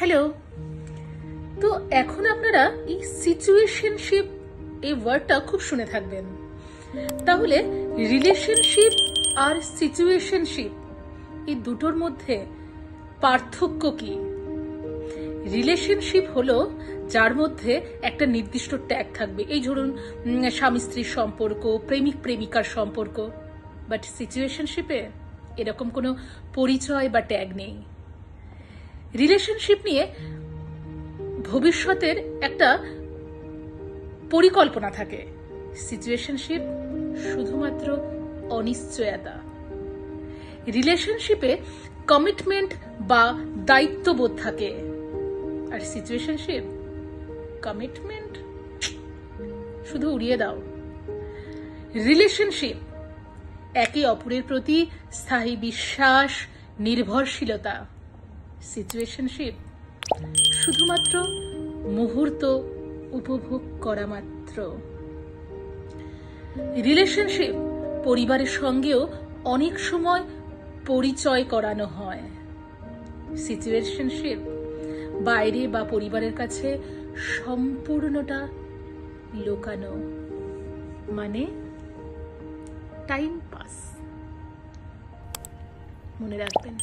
Hello. তো এখন আপনারা এই সিচুয়েশনশিপ এই ওয়ার্ডটা খুব শুনে থাকবেন। তাহলে রিলেশনশিপ আর সিচুয়েশনশিপ এই দুটোর মধ্যে পার্থক্য কি? রিলেশনশিপ হলো যার মধ্যে একটা নির্দিষ্ট ট্যাগ থাকবে, এই ধরুন স্বামী স্ত্রীর সম্পর্ক, প্রেমিক প্রেমিকার সম্পর্ক। বাট সিচুয়েশনশিপে এরকম কোনো পরিচয় বা ট্যাগ নেই। রিলেশনশিপ নিয়ে ভবিষ্যতের একটা পরিকল্পনা থাকে, সিচুয়েশনশিপ শুধুমাত্র অনিশ্চয়তা। রিলেশনশিপে কমিটমেন্ট বা দায়িত্ববোধ থাকে, আর সিচুয়েশনশিপ কমিটমেন্ট শুধু উড়িয়ে দাও। রিলেশনশিপ একে অপরের প্রতি স্থায়ী বিশ্বাস, নির্ভরশীলতা। সিচুয়েশনশিপ শুধুমাত্র মুহূর্ত উপভোগ করা মাত্র। রিলেশনশিপ পরিবারের সঙ্গেও অনেক সময় পরিচয় করানো হয়। সিচুয়েশনশিপ বাইরে বা পরিবারের কাছে সম্পূর্ণটা লুকানো, মানে টাইম পাস। মনে রাখবেন।